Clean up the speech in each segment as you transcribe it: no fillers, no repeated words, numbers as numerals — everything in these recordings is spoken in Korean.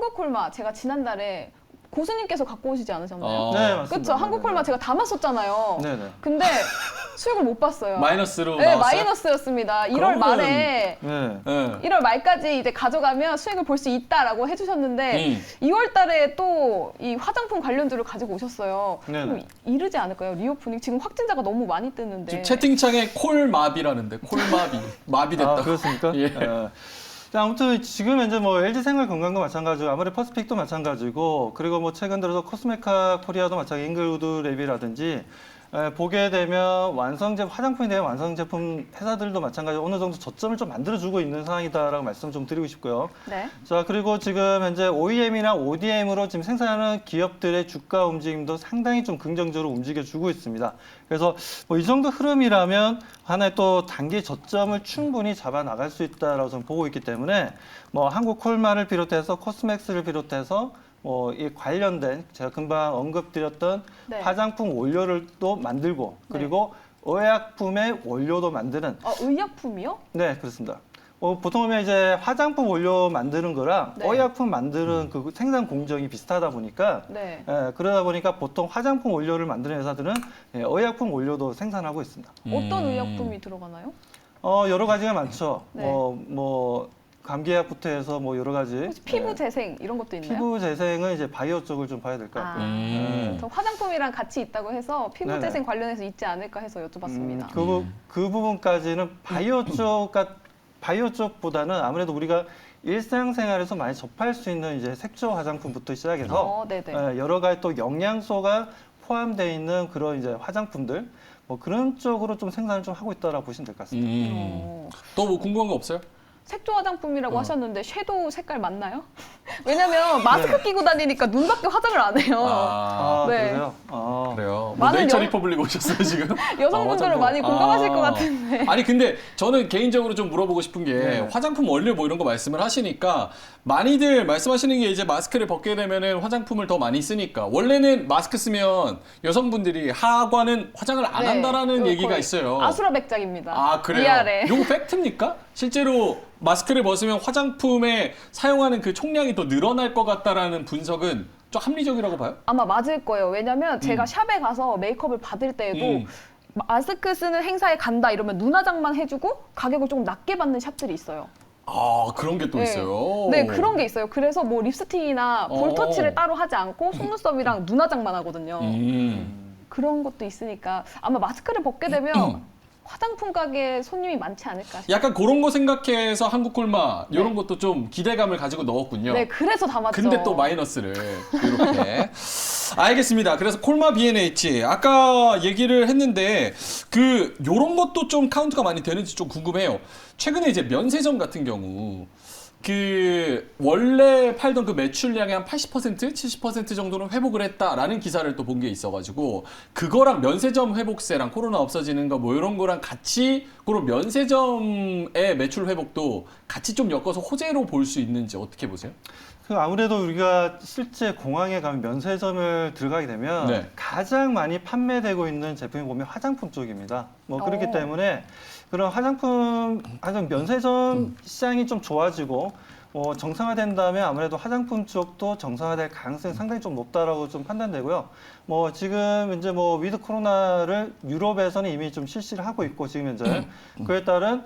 한국콜마 제가 지난달에 고수님께서 갖고 오시지 않으셨나요? 네, 맞습니다. 그렇죠. 한국콜마 제가 담았었잖아요. 네네. 근데 수익을 못 봤어요. 마이너스로 네, 나왔어요? 마이너스였습니다. 1월 말에 네. 네. 1월 말까지 이제 가져가면 수익을 볼 수 있다라고 해주셨는데 2월 달에 또 이 화장품 관련주를 가지고 오셨어요. 네네. 그럼 이르지 않을까요? 리오프닝 지금 확진자가 너무 많이 뜨는데. 지금 채팅창에 콜마비라는데 콜마비 마비됐다. 아, 그렇습니까? 예. 자, 아무튼 지금 현재 뭐 LG생활건강도 마찬가지고 아무래도 퍼스픽도 마찬가지고 그리고 뭐 최근 들어서 코스메카 코리아도 마찬가지 잉글우드 랩이라든지 보게 되면 화장품에 대한 완성 제품 회사들도 마찬가지로 어느 정도 저점을 좀 만들어주고 있는 상황이다라고 말씀 좀 드리고 싶고요. 네. 자, 그리고 지금 현재 OEM이나 ODM으로 지금 생산하는 기업들의 주가 움직임도 상당히 좀 긍정적으로 움직여주고 있습니다. 그래서 뭐 이 정도 흐름이라면 하나의 또 단기 저점을 충분히 잡아 나갈 수 있다라고 저는 보고 있기 때문에 뭐 한국콜마를 비롯해서 코스맥스를 비롯해서 이 관련된 제가 금방 언급드렸던 네. 화장품 원료를 또 만들고 그리고 의약품의 원료도 만드는 의약품이요? 네, 그렇습니다. 보통 보면 이제 화장품 원료 만드는 거랑 네. 의약품 만드는 그 생산 공정이 비슷하다 보니까 네. 그러다 보니까 보통 화장품 원료를 만드는 회사들은 의약품 원료도 생산하고 있습니다. 어떤 의약품이 들어가나요? 여러 가지가 많죠. 네. 뭐 감기약부터 해서 뭐 여러 가지. 혹시 피부 재생 이런 것도 있나요? 피부 재생은 이제 바이오 쪽을 좀 봐야 될 것 같고요. 저 화장품이랑 같이 있다고 해서 피부 네네. 재생 관련해서 있지 않을까 해서 여쭤봤습니다. 그 부분까지는 바이오 쪽보다는 아무래도 우리가 일상생활에서 많이 접할 수 있는 이제 색조 화장품부터 시작해서 네네. 여러 가지 또 영양소가 포함되어 있는 그런 이제 화장품들 뭐 그런 쪽으로 좀 생산을 좀 하고 있다라고 보시면 될 것 같습니다. 또 뭐 궁금한 거 없어요? 색조 화장품이라고 하셨는데 섀도우 색깔 맞나요? 왜냐면 마스크 끼고 다니니까 눈밖에 화장을 안 해요. 네. 그래요? 그래요. 뭐 많은 네이처 여- 리퍼블릭 오셨어요 지금? 여성분들은 많이 공감하실 것 같은데. 아니 근데 저는 개인적으로 좀 물어보고 싶은 게 네. 화장품 원료 뭐 이런 거 말씀을 하시니까 많이들 말씀하시는 게 이제 마스크를 벗게 되면은 화장품을 더 많이 쓰니까 원래는 마스크 쓰면 여성분들이 하관은 화장을 안 네, 한다라는 이거 얘기가 거의 있어요. 아수라백작입니다. 아 그래요? 위아래. 이거 팩트입니까? 실제로 마스크를 벗으면 화장품에 사용하는 그 총량이 더 늘어날 것 같다라는 분석은 좀 합리적이라고 봐요? 아마 맞을 거예요. 왜냐면 제가 샵에 가서 메이크업을 받을 때에도 마스크 쓰는 행사에 간다 이러면 눈화장만 해주고 가격을 조금 낮게 받는 샵들이 있어요. 아 그런 게 또 있어요? 네, 그런 게 있어요. 그래서 뭐 립스틱이나 볼터치를 따로 하지 않고 속눈썹이랑 눈화장만 하거든요. 그런 것도 있으니까 아마 마스크를 벗게 되면 화장품 가게에 손님이 많지 않을까 싶어요. 약간 그런 거 생각해서 한국콜마 이런 네. 것도 좀 기대감을 가지고 넣었군요. 네, 그래서 담았죠. 근데 또 마이너스를 이렇게 알겠습니다. 그래서 콜마 B&H 아까 얘기를 했는데 요런 것도 좀 카운트가 많이 되는지 좀 궁금해요. 최근에 이제 면세점 같은 경우 원래 팔던 그 매출량의 한 80%, 70% 정도는 회복을 했다라는 기사를 또 본 게 있어가지고 그거랑 면세점 회복세랑 코로나 없어지는 거 뭐 이런 거랑 같이 그런 면세점의 매출 회복도 같이 좀 엮어서 호재로 볼 수 있는지 어떻게 보세요? 아무래도 우리가 실제 공항에 가면 면세점을 들어가게 되면 네. 가장 많이 판매되고 있는 제품이 보면 화장품 쪽입니다. 뭐 그렇기 때문에 그런 면세점 시장이 좀 좋아지고 정상화된다면 아무래도 화장품 쪽도 정상화될 가능성이 상당히 좀 높다라고 좀 판단되고요. 뭐 지금 이제 뭐 위드 코로나를 유럽에서는 이미 좀 실시를 하고 있고 지금 현재 그에 따른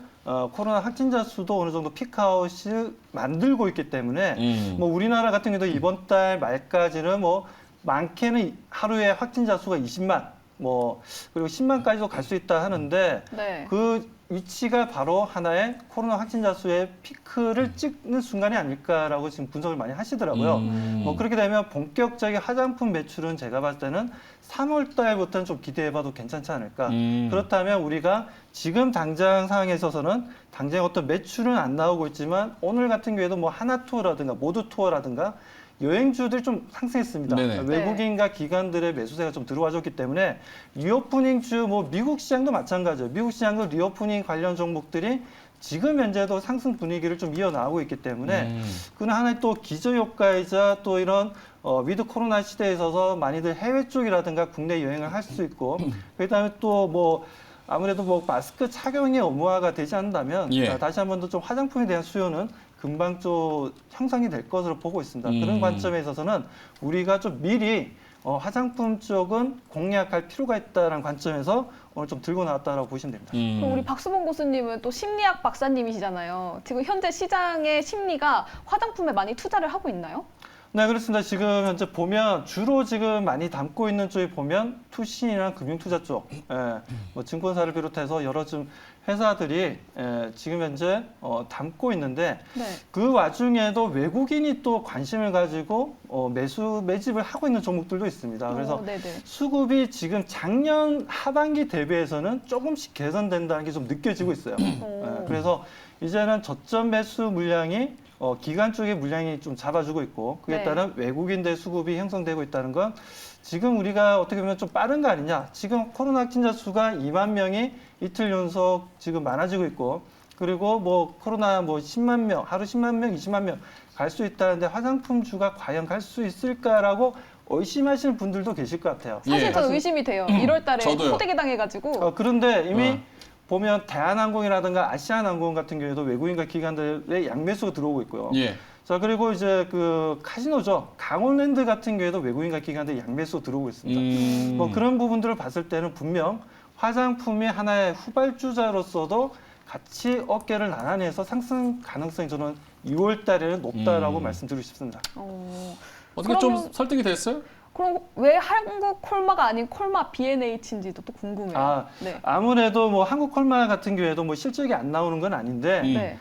코로나 확진자 수도 어느 정도 피크아웃을 만들고 있기 때문에 뭐 우리나라 같은 경우도 이번 달 말까지는 뭐 많게는 하루에 확진자 수가 20만 그리고 10만까지도 갈 수 있다 하는데 네. 그 위치가 바로 하나의 코로나 확진자 수의 피크를 찍는 순간이 아닐까라고 지금 분석을 많이 하시더라고요. 뭐 그렇게 되면 본격적인 화장품 매출은 제가 봤을 때는 3월 달부터는 좀 기대해봐도 괜찮지 않을까. 그렇다면 우리가 지금 당장 상황에 있어서는 당장 어떤 매출은 안 나오고 있지만 오늘 같은 경우에도 뭐 하나 투어라든가 모두 투어라든가 여행주들이 좀 상승했습니다. 네네. 외국인과 기관들의 매수세가 좀 들어와줬기 때문에 리오프닝주, 뭐 미국 시장도 마찬가지예요. 미국 시장도 리오프닝 관련 종목들이 지금 현재도 상승 분위기를 좀 이어나가고 있기 때문에 그는 하나의 또 기저효과이자 또 이런 위드 코로나 시대에 있어서 많이들 해외 쪽이라든가 국내 여행을 할 수 있고 그다음에 또 뭐 아무래도 뭐 마스크 착용이 의무화가 되지 않는다면 예. 다시 한 번 더 좀 화장품에 대한 수요는 금방 좀 형성이 될 것으로 보고 있습니다. 그런 음. 관점에 있어서는 우리가 좀 미리 화장품 쪽은 공략할 필요가 있다는 관점에서 오늘 좀 들고 나왔다라고 보시면 됩니다. 그럼 우리 박수봉 교수님은 또 심리학 박사님이시잖아요. 지금 현재 시장의 심리가 화장품에 많이 투자를 하고 있나요? 네, 그렇습니다. 지금 현재 보면 주로 지금 많이 담고 있는 쪽에 보면 투신이나 금융투자 쪽, 뭐 증권사를 비롯해서 여러 좀 회사들이 지금 현재 담고 있는데 네. 그 와중에도 외국인이 또 관심을 가지고 매집을 하고 있는 종목들도 있습니다. 그래서 네네. 수급이 지금 작년 하반기 대비해서는 조금씩 개선된다는 게 좀 느껴지고 있어요. 그래서 이제는 저점 매수 물량이 기관 쪽의 물량이 좀 잡아주고 있고 그에 네. 따른 외국인들 수급이 형성되고 있다는 건 지금 우리가 어떻게 보면 좀 빠른 거 아니냐. 지금 코로나 확진자 수가 2만 명이 이틀 연속 지금 많아지고 있고 그리고 뭐 코로나 뭐 10만 명, 하루 10만 명, 20만 명 갈 수 있다는데 화장품주가 과연 갈 수 있을까라고 의심하시는 분들도 계실 것 같아요. 사실 예. 저는 의심이 돼요. 1월 달에 저도요. 호되게 당해가지고. 그런데 이미 보면 대한항공이라든가 아시아나항공 같은 경우에도 외국인과 기관들의 양매수가 들어오고 있고요. 예. 자, 그리고 이제 그 카지노죠. 강원랜드 같은 경우에도 외국인과 기관들 양매수 들어오고 있습니다. 뭐 그런 부분들을 봤을 때는 분명 화장품이 하나의 후발주자로서도 같이 어깨를 나란히해서 상승 가능성이 저는 2월 달에는 높다라고 말씀드리고 싶습니다. 어떻게 그러면- 좀 설득이 됐어요? 그럼 왜 한국 콜마가 아닌 콜마 B&H인지도 또 궁금해요. 네. 아무래도 뭐 한국 콜마 같은 경우에도 뭐 실적이 안 나오는 건 아닌데 네.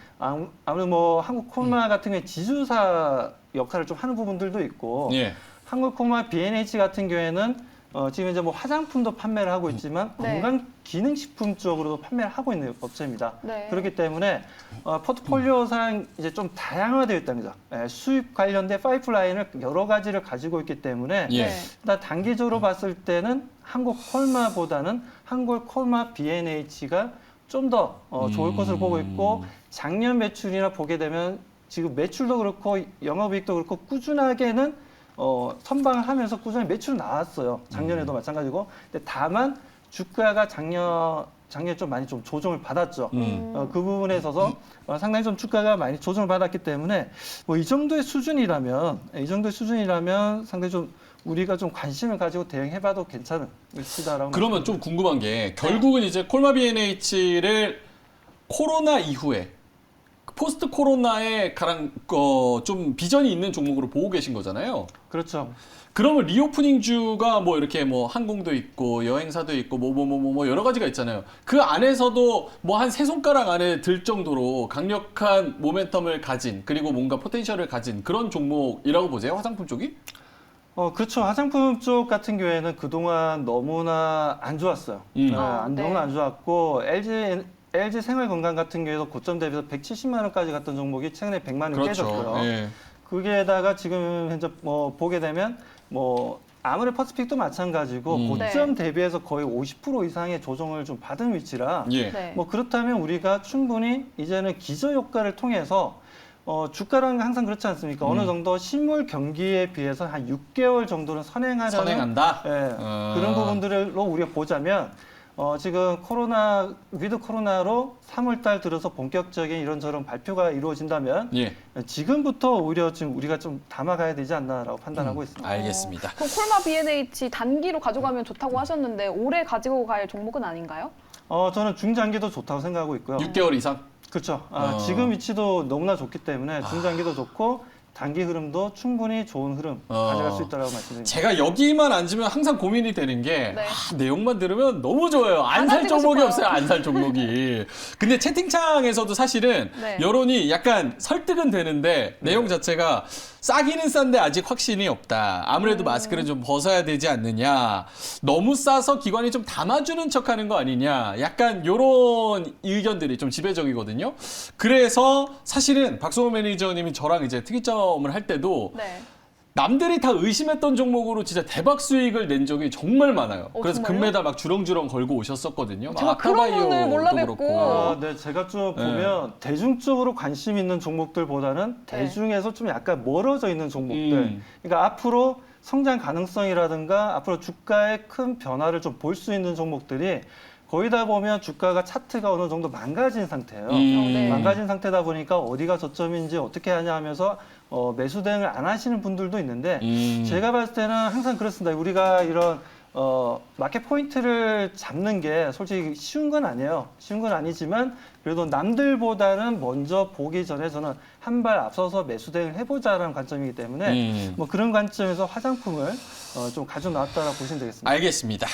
아무래도 뭐 한국 콜마 같은 경우에 지주사 역할을 좀 하는 부분들도 있고 예. 한국 콜마 B&H 같은 경우에는 지금 이제 뭐 화장품도 판매를 하고 있지만 네. 건강기능식품 쪽으로도 판매를 하고 있는 업체입니다. 네. 그렇기 때문에 포트폴리오상 이제 좀 다양화되어 있다는 거죠. 수입 관련된 파이프라인을 여러 가지를 가지고 있기 때문에 예. 네. 일단 단기적으로 봤을 때는 한국 콜마보다는 한국 콜마 B&H가 좀 더 좋을 것으로 보고 있고 작년 매출이나 보게 되면 지금 매출도 그렇고 영업이익도 그렇고 꾸준하게는 선방을 하면서 꾸준히 매출 나왔어요. 작년에도 마찬가지고. 근데 다만 주가가 작년에 좀 많이 좀 조정을 받았죠. 그 부분에 있어서 상당히 좀 주가가 많이 조정을 받았기 때문에 뭐 이 정도의 수준이라면 상당히 좀 우리가 좀 관심을 가지고 대응해봐도 괜찮은 위치다라고. 그러면 좀 궁금한 게 결국은 이제 콜마 B&H를 코로나 이후에 포스트 코로나에 가장 좀 비전이 있는 종목으로 보고 계신 거잖아요. 그렇죠. 그러면 리오프닝주가 뭐 이렇게 뭐 항공도 있고 여행사도 있고 뭐 여러 가지가 있잖아요. 그 안에서도 뭐 한 세 손가락 안에 들 정도로 강력한 모멘텀을 가진 그리고 뭔가 포텐셜을 가진 그런 종목이라고 보세요, 화장품 쪽이? 그렇죠. 화장품 쪽 같은 경우에는 그동안 너무나 안 좋았어요. 네. 너무나 안 좋았고 LG 생활건강 같은 경우에도 고점 대비해서 170만 원까지 갔던 종목이 최근에 100만 원 그렇죠. 깨졌고요. 예. 거기에다가 지금 현재 뭐 보게 되면 뭐 아무래도 퍼시픽도 마찬가지고 고점 대비해서 거의 50% 이상의 조정을 좀 받은 위치라 예. 네. 뭐 그렇다면 우리가 충분히 이제는 기저 효과를 통해서 주가라는 게 항상 그렇지 않습니까? 어느 정도 실물 경기에 비해서 한 6개월 정도는 선행한다. 예, 그런 부분들로 우리가 보자면 지금 위드 코로나로 3월 달 들어서 본격적인 이런저런 발표가 이루어진다면 예. 지금부터 오히려 지금 우리가 좀 담아가야 되지 않나라고 판단하고 있습니다. 알겠습니다. 그럼 콜마 B&H 단기로 가져가면 좋다고 하셨는데 오래 가지고 갈 종목은 아닌가요? 저는 중장기도 좋다고 생각하고 있고요. 6개월 이상? 그렇죠. 지금 위치도 너무나 좋기 때문에 중장기도 좋고 단기 흐름도 충분히 좋은 흐름 가져갈 수 있다고 말씀드립니다. 제가 여기만 앉으면 항상 고민이 되는 게 네. 내용만 들으면 너무 좋아요. 안 살 가지고 종목이 싶어요. 없어요. 안 살 종목이. 근데 채팅창에서도 사실은 네. 여론이 약간 설득은 되는데 내용 자체가 싸기는 싼데 아직 확신이 없다. 아무래도 마스크를 좀 벗어야 되지 않느냐. 너무 싸서 기관이 좀 담아주는 척하는 거 아니냐. 약간 요런 의견들이 좀 지배적이거든요. 그래서 사실은 박수호 매니저님이 저랑 이제 특이점을 할 때도 네. 남들이 다 의심했던 종목으로 진짜 대박 수익을 낸 적이 정말 많아요. 그래서 정말요? 금메달 막 주렁주렁 걸고 오셨었거든요. 제가 그런 분을 몰라 뵙고. 그렇고. 네, 제가 좀 보면 대중적으로 관심 있는 종목들보다는 대중에서 좀 약간 멀어져 있는 종목들. 그러니까 앞으로 성장 가능성이라든가 앞으로 주가의 큰 변화를 좀 볼 수 있는 종목들이 거기다 보면 주가가 차트가 어느 정도 망가진 상태예요. 네. 망가진 상태다 보니까 어디가 저점인지 어떻게 하냐 하면서 매수 대응을 안 하시는 분들도 있는데 제가 봤을 때는 항상 그렇습니다. 우리가 이런 마켓 포인트를 잡는 게 솔직히 쉬운 건 아니에요. 쉬운 건 아니지만 그래도 남들보다는 먼저 보기 전에 저는 한 발 앞서서 매수 대응을 해보자라는 관점이기 때문에 뭐 그런 관점에서 화장품을 좀 가져 나왔다라고 보시면 되겠습니다. 알겠습니다.